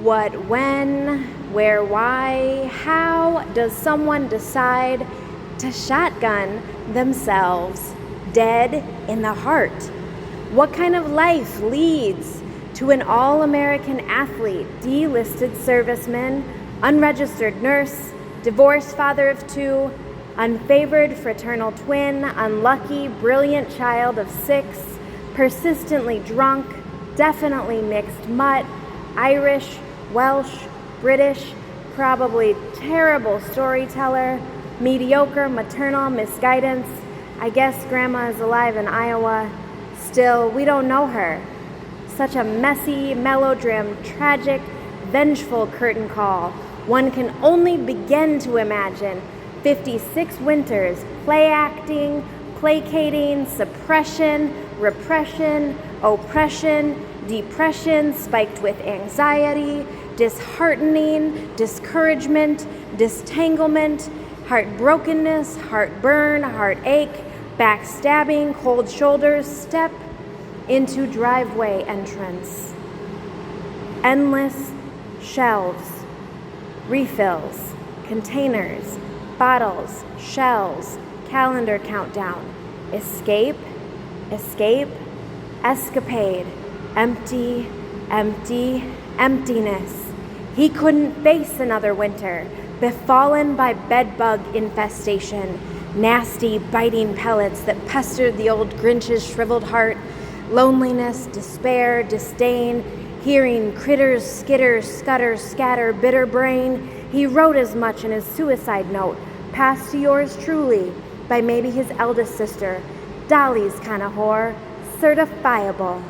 What, when, where, why, how does someone decide to shotgun themselves dead in the heart? What kind of life leads to an all-American athlete, delisted serviceman, unregistered nurse, divorced father of 2, unfavored fraternal twin, unlucky, brilliant child of 6, persistently drunk, definitely mixed mutt, Irish, Welsh, British, probably terrible storyteller, mediocre maternal misguidance. I guess grandma is alive in Iowa. Still, we don't know her. Such a messy, melodrama, tragic, vengeful curtain call. One can only begin to imagine 56 winters, play acting, placating, suppression, repression, oppression, depression spiked with anxiety, disheartening, discouragement, distanglement, heartbrokenness, heartburn, heartache, backstabbing, cold shoulders, step into driveway entrance. Endless shelves, refills, containers, bottles, shells, calendar countdown, escape, escape, escapade, empty, empty, emptiness. He couldn't face another winter, befallen by bedbug infestation, nasty biting pellets that pestered the old Grinch's shriveled heart, loneliness, despair, disdain, hearing critters skitter, scutter, scatter, bitter brain. He wrote as much in his suicide note, passed to yours truly by maybe his eldest sister, Dolly's kind of whore, certifiable,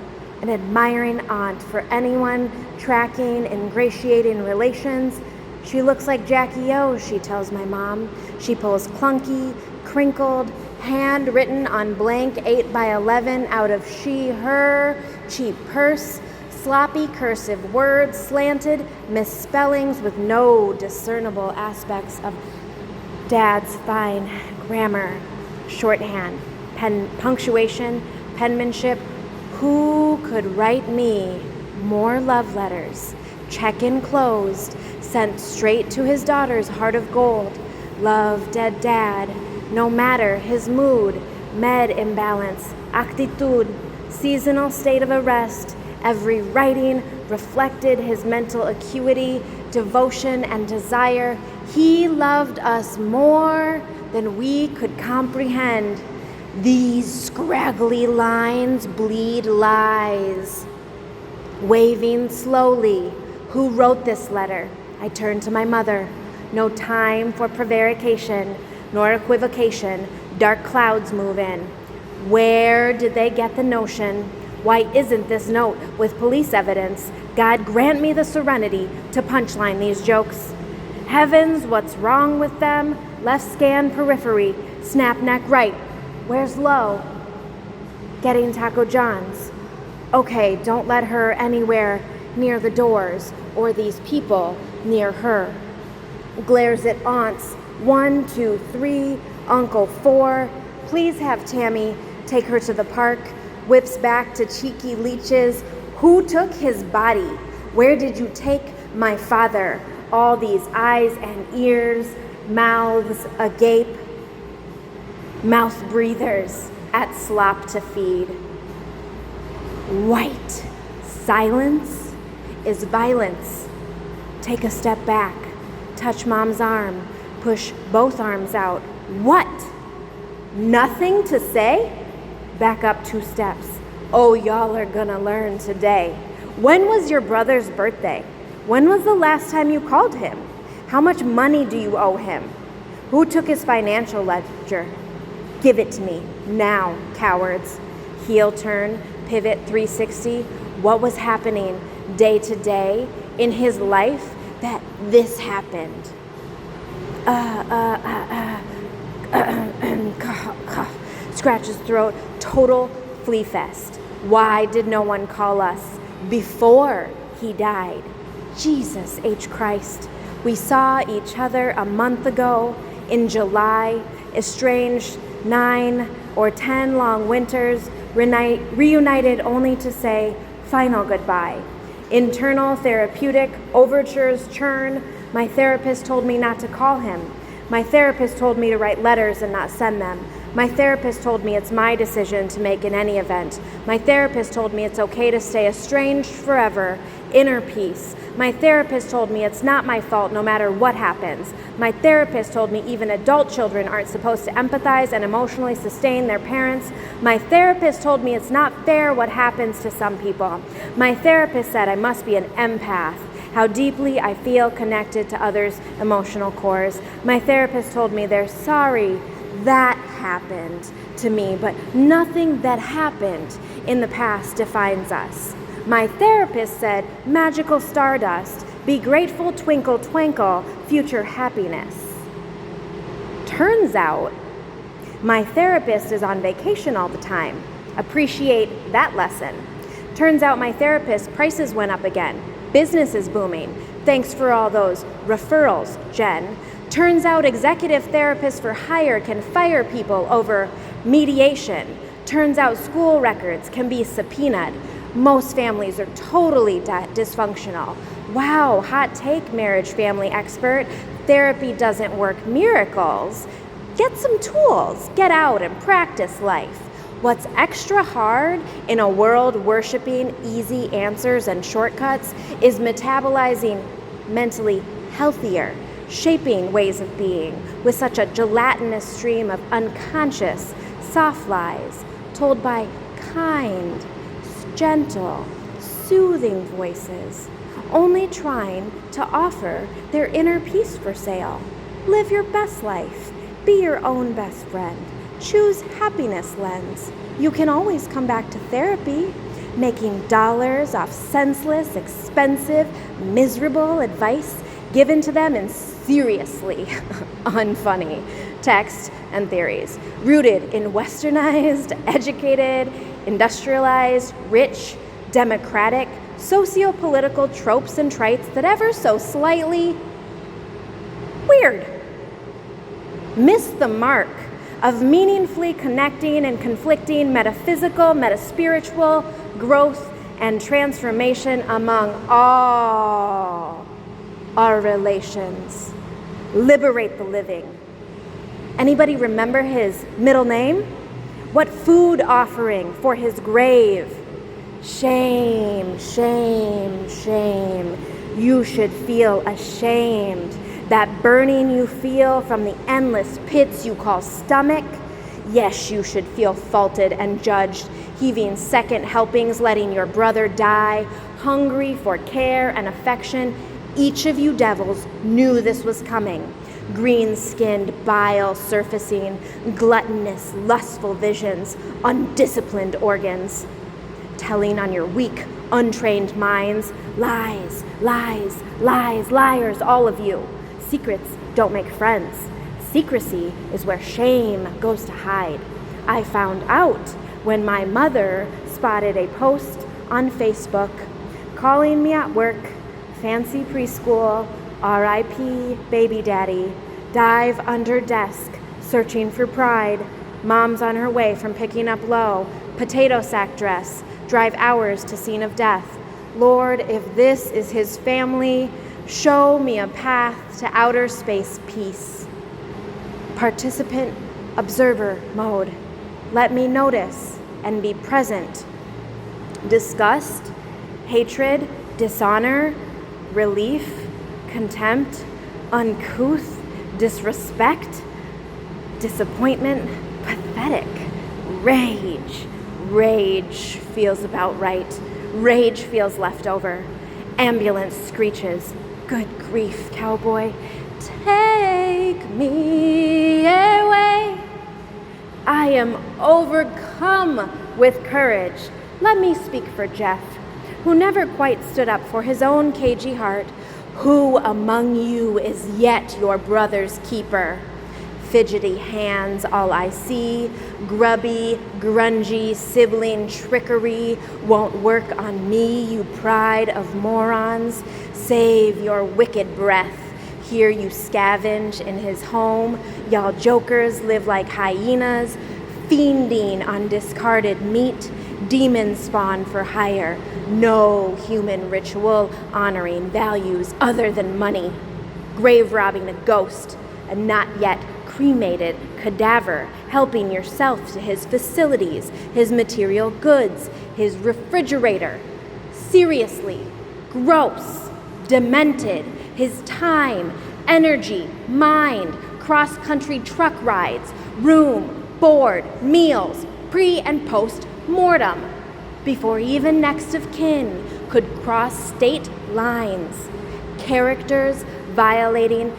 an admiring aunt for anyone tracking, ingratiating relations. She looks like Jackie O, she tells my mom. She pulls clunky, crinkled, handwritten on blank 8x11 out of she, her, cheap purse, sloppy cursive words, slanted misspellings with no discernible aspects of Dad's fine grammar, shorthand, punctuation, penmanship. Who could write me more love letters? Check-in closed, sent straight to his daughter's heart of gold. Love, dead dad, no matter his mood, med imbalance, actitude, seasonal state of arrest. Every writing reflected his mental acuity, devotion, and desire. He loved us more than we could comprehend. These scraggly lines bleed lies. Waving slowly, who wrote this letter? I turned to my mother. No time for prevarication nor equivocation. Dark clouds move in. Where did they get the notion? Why isn't this note with police evidence? God grant me the serenity to punchline these jokes. Heavens, what's wrong with them? Left scan periphery, snap neck right. Where's Lo? Getting Taco John's. Okay, don't let her anywhere near the doors or these people near her. Glares at aunts 1, 2, 3, Uncle 4. Please have Tammy take her to the park. Whips back to cheeky leeches. Who took his body? Where did you take my father? All these eyes and ears, mouths agape, mouth breathers at slop to feed. White silence is violence. Take a step back, touch mom's arm, push both arms out. What? Nothing to say? Back up 2 steps. Oh, y'all are gonna learn today. When was your brother's birthday? When was the last time you called him? How much money do you owe him? Who took his financial ledger? Give it to me, now, cowards. Heel turn, pivot 360. What was happening day to day in his life that this happened? Scratch his throat, total flea fest. Why did no one call us before he died? Jesus H. Christ. We saw each other a month ago in July, estranged 9 or 10 long winters, reunited only to say final goodbye. Internal therapeutic overtures churn. My therapist told me not to call him. My therapist told me to write letters and not send them. My therapist told me it's my decision to make in any event. My therapist told me it's okay to stay estranged forever. Inner peace. My therapist told me it's not my fault no matter what happens. My therapist told me even adult children aren't supposed to empathize and emotionally sustain their parents. My therapist told me it's not fair what happens to some people. My therapist said I must be an empath, how deeply I feel connected to others' emotional cores. My therapist told me they're sorry that happened to me, but nothing that happened in the past defines us. My therapist said, magical stardust, be grateful, twinkle, twinkle, future happiness. Turns out, my therapist is on vacation all the time. Appreciate that lesson. Turns out my therapist prices went up again. Business is booming. Thanks for all those referrals, Jen. Turns out executive therapists for hire can fire people over mediation. Turns out school records can be subpoenaed. Most families are totally dysfunctional. Wow, hot take, marriage family expert. Therapy doesn't work miracles. Get some tools, get out and practice life. What's extra hard in a world worshiping easy answers and shortcuts is metabolizing mentally healthier, shaping ways of being with such a gelatinous stream of unconscious, soft lies told by kind, gentle, soothing voices, only trying to offer their inner peace for sale. Live your best life. Be your own best friend. Choose happiness lens. You can always come back to therapy. Making dollars off senseless, expensive, miserable advice given to them in seriously unfunny texts and theories, rooted in westernized, educated, industrialized, rich, democratic, socio-political tropes and traits that ever so slightly weird miss the mark of meaningfully connecting and conflicting metaphysical, metaspiritual growth and transformation among all our relations. Liberate the living. Anybody remember his middle name? What food offering for his grave? Shame, shame, shame. You should feel ashamed. That burning you feel from the endless pits you call stomach, yes, you should feel faulted and judged, heaving second helpings, letting your brother die, hungry for care and affection. Each of you devils knew this was coming. Green-skinned bile surfacing, gluttonous, lustful visions, undisciplined organs, telling on your weak, untrained minds, lies, lies, lies, liars, all of you. Secrets don't make friends. Secrecy is where shame goes to hide. I found out when my mother spotted a post on Facebook calling me at work, fancy preschool, RIP baby daddy, dive under desk, searching for pride, mom's on her way from picking up low, potato sack dress, drive hours to scene of death. Lord, if this is his family, show me a path to outer space peace. Participant observer mode. Let me notice and be present. Disgust, hatred, dishonor, relief, contempt, uncouth, disrespect, disappointment, pathetic, rage. Rage feels about right. Rage feels left over. Ambulance screeches. Good grief, cowboy. Take me away. I am overcome with courage. Let me speak for Jeff, who never quite stood up for his own cagey heart. Who among you is yet your brother's keeper? Fidgety hands, all I see. Grubby, grungy, sibling trickery won't work on me, you pride of morons. Save your wicked breath. Here you scavenge in his home. Y'all jokers live like hyenas, fiending on discarded meat. Demon spawn for hire. No human ritual honoring values other than money. Grave robbing a ghost, a not yet cremated cadaver, helping yourself to his facilities, his material goods, his refrigerator. Seriously, gross, demented, his time, energy, mind, cross-country truck rides, room, board, meals, pre- and post-mortem, before even next of kin could cross state lines. Characters violating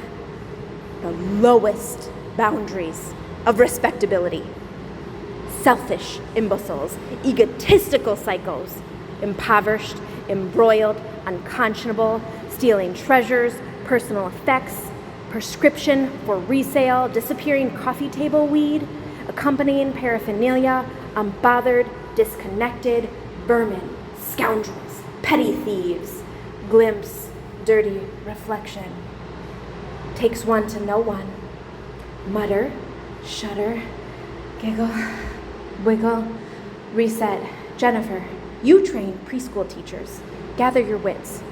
the lowest boundaries of respectability. Selfish imbeciles, egotistical psychos, impoverished, embroiled, unconscionable, stealing treasures, personal effects, prescription for resale, disappearing coffee table weed, accompanying paraphernalia, unbothered, disconnected, vermin, scoundrels, petty thieves, glimpse, dirty reflection. Takes one to know one. Mutter, shudder, giggle, wiggle, reset. Jennifer, you train preschool teachers. Gather your wits.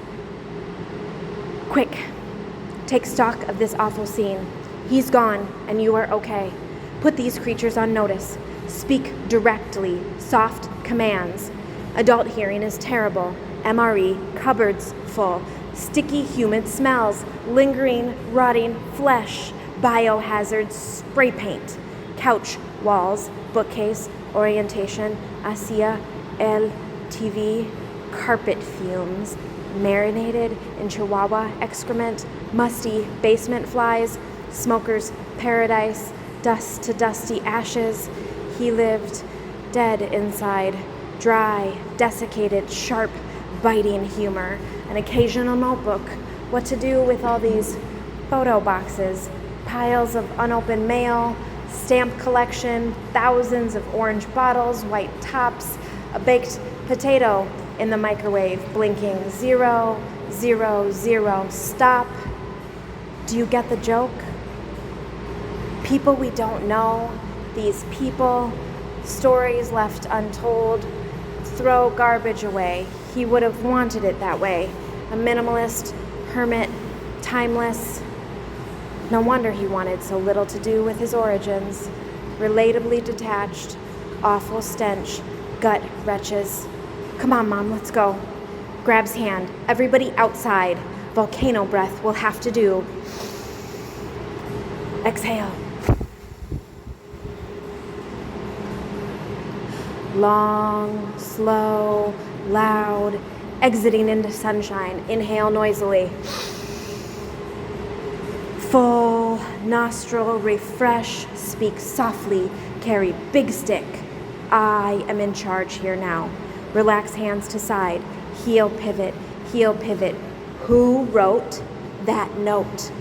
Quick, take stock of this awful scene. He's gone, and you are okay. Put these creatures on notice. Speak directly, soft commands. Adult hearing is terrible. MRE, cupboards full. Sticky, humid smells, lingering, rotting flesh, biohazard spray paint, couch, walls, bookcase, orientation, ASIA, el, TV, carpet fumes, marinated in Chihuahua excrement, musty basement flies, smoker's paradise, dust to dusty ashes. He lived, dead inside, dry, desiccated, sharp, biting humor, an occasional notebook. What to do with all these photo boxes, piles of unopened mail, stamp collection, thousands of orange bottles, white tops, a baked potato in the microwave, blinking 0, 0, 0, stop. Do you get the joke? People we don't know, these people, stories left untold, throw garbage away. He would have wanted it that way. A minimalist, hermit, timeless. No wonder he wanted so little to do with his origins. Relatably detached, awful stench, gut wretches. Come on, Mom, let's go. Grabs hand. Everybody outside. Volcano breath will have to do. Exhale. Long, slow, loud, exiting into sunshine. Inhale noisily. Full nostril, refresh, speak softly, carry big stick. I am in charge here now. Relax hands to side, heel pivot, heel pivot. Who wrote that note?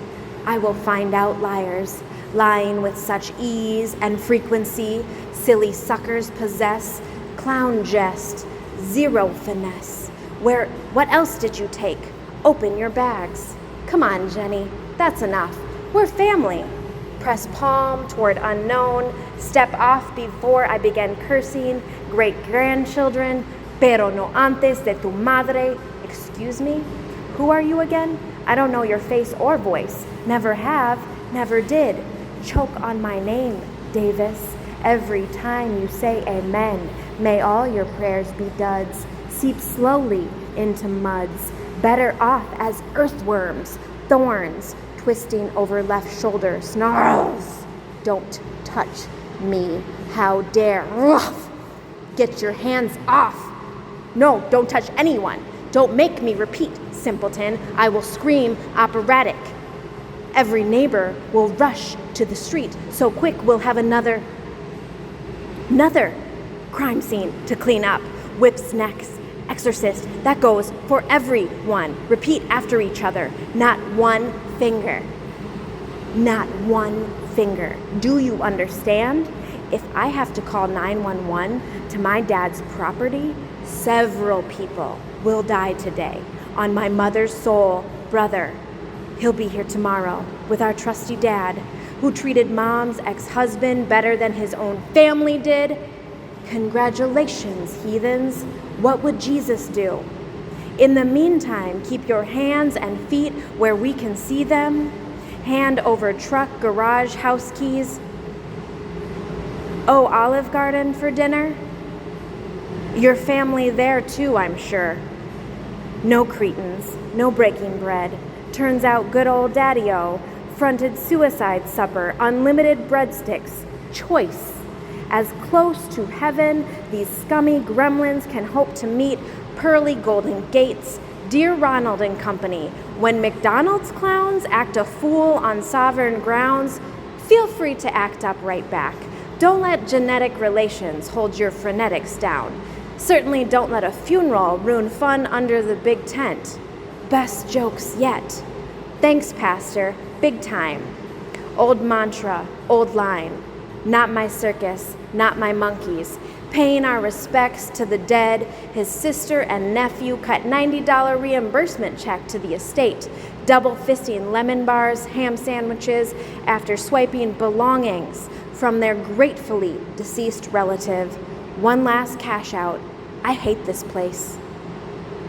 I will find outliers, lying with such ease and frequency. Silly suckers possess clown jest, zero finesse. What else did you take? Open your bags. Come on, Jenny, that's enough. We're family. Press palm toward unknown. Step off before I begin cursing. Great-grandchildren, pero no antes de tu madre. Excuse me? Who are you again? I don't know your face or voice. Never have, never did. Choke on my name, Davis. Every time you say amen, may all your prayers be duds. Seep slowly into muds. Better off as earthworms, thorns, twisting over left shoulder, snarls. Don't touch me. How dare. Ruff. Get your hands off. No, don't touch anyone. Don't make me repeat, simpleton. I will scream operatic. Every neighbor will rush to the street. So quick we'll have another crime scene to clean up. Whips necks. Exorcist, that goes for everyone. Repeat after each other. Not one finger. Not one finger. Do you understand? If I have to call 911 to my dad's property, several people will die today. On my mother's soul, brother. He'll be here tomorrow with our trusty dad, who treated Mom's ex-husband better than his own family did. Congratulations, heathens. What would Jesus do? In the meantime, keep your hands and feet where we can see them. Hand over truck, garage, house keys. Oh, Olive Garden for dinner? Your family there too, I'm sure. No cretins, no breaking bread. Turns out good old Daddy-O fronted suicide supper, unlimited breadsticks, choice. As close to heaven these scummy gremlins can hope to meet pearly golden gates, dear Ronald and Company. When McDonald's clowns act a fool on sovereign grounds, feel free to act up right back. Don't let genetic relations hold your frenetics down. Certainly don't let a funeral ruin fun under the big tent. Best jokes yet. Thanks, Pastor. Big time. Old mantra, old line. Not my circus, not my monkeys. Paying our respects to the dead, his sister and nephew cut $90 reimbursement check to the estate, double fisting lemon bars, ham sandwiches, after swiping belongings from their gratefully deceased relative. One last cash out. I hate this place.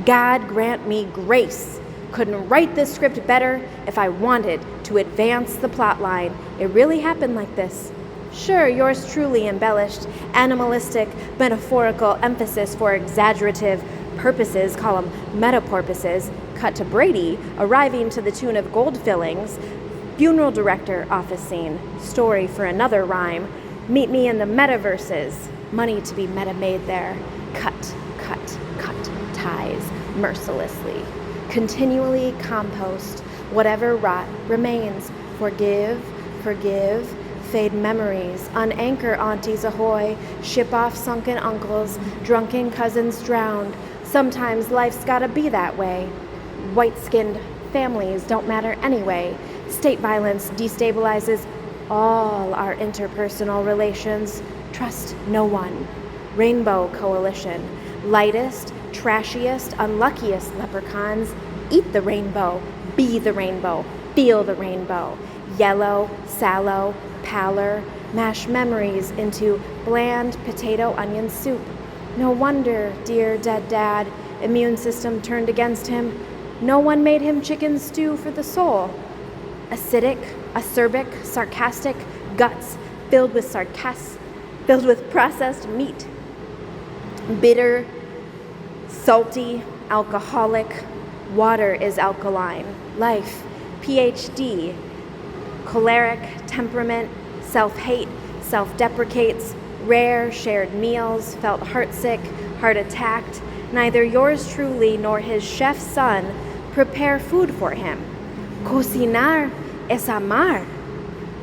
God grant me grace. Couldn't write this script better if I wanted to advance the plot line. It really happened like this. Sure, yours truly embellished, animalistic, metaphorical emphasis for exaggerative purposes, call them metaporpoises, cut to Brady, arriving to the tune of gold fillings, funeral director office scene, story for another rhyme, meet me in the metaverses, money to be meta-made there, cut, cut, cut, ties mercilessly, continually compost whatever rot remains, forgive, forgive, fade memories, unanchor aunties ahoy, ship off sunken uncles, drunken cousins drowned. Sometimes life's gotta be that way. White-skinned families don't matter anyway. State violence destabilizes all our interpersonal relations. Trust no one. Rainbow coalition. Lightest, trashiest, unluckiest leprechauns. Eat the rainbow, be the rainbow, feel the rainbow. Yellow, sallow, pallor, mash memories into bland potato onion soup. No wonder, dear dead dad, immune system turned against him. No one made him chicken stew for the soul. Acidic, acerbic, sarcastic, guts filled with processed meat. Bitter, salty, alcoholic. Water is alkaline. Life, PhD. Choleric, temperament, self-hate, self-deprecates, rare shared meals, felt heartsick, heart attacked. Neither yours truly nor his chef's son prepare food for him. Cocinar es amar.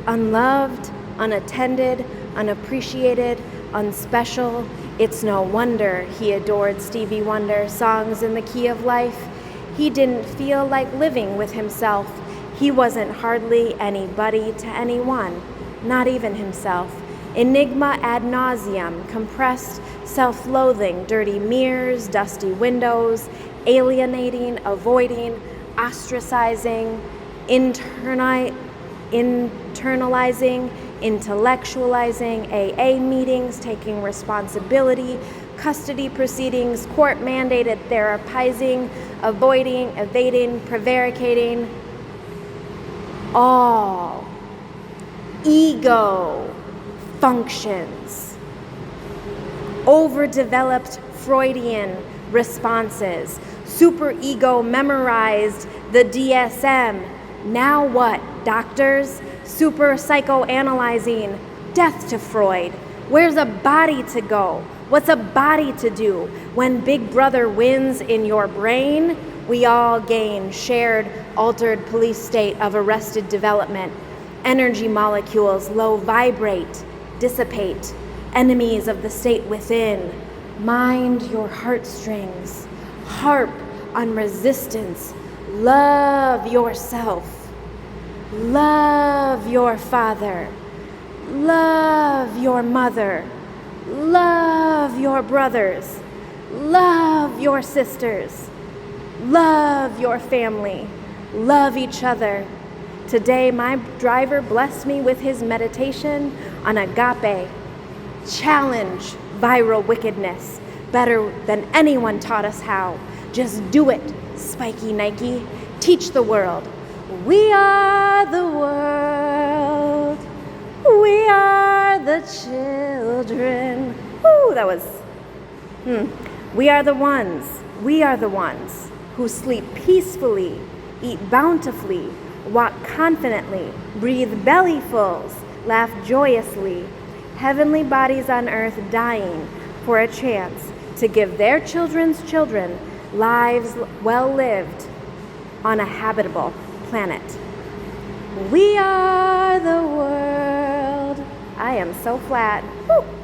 Unloved, unattended, unappreciated, unspecial. It's no wonder he adored Stevie Wonder songs in the key of life. He didn't feel like living with himself. He wasn't hardly anybody to anyone, not even himself. Enigma ad nauseum, compressed, self-loathing, dirty mirrors, dusty windows, alienating, avoiding, ostracizing, internalizing, intellectualizing, AA meetings, taking responsibility, custody proceedings, court-mandated therapizing, avoiding, evading, prevaricating, all ego functions. Overdeveloped Freudian responses. Superego memorized the DSM. Now what, doctors? Super psychoanalyzing. Death to Freud. Where's a body to go? What's a body to do? When Big Brother wins in your brain, we all gain shared, altered police state of arrested development. Energy molecules low vibrate, dissipate. Enemies of the state within. Mind your heartstrings. Harp on resistance. Love yourself. Love your father. Love your mother. Love your brothers. Love your sisters. Love your family. Love each other. Today, my driver blessed me with his meditation on agape. Challenge viral wickedness. better than anyone taught us how. Just do it, Spiky Nike. Teach the world. We are the world. We are the children. Woo, that was, We are the ones who sleep peacefully, eat bountifully, walk confidently, breathe bellyfuls, laugh joyously, heavenly bodies on earth dying for a chance to give their children's children lives well lived on a habitable planet. We are the world. I am so flat. Woo.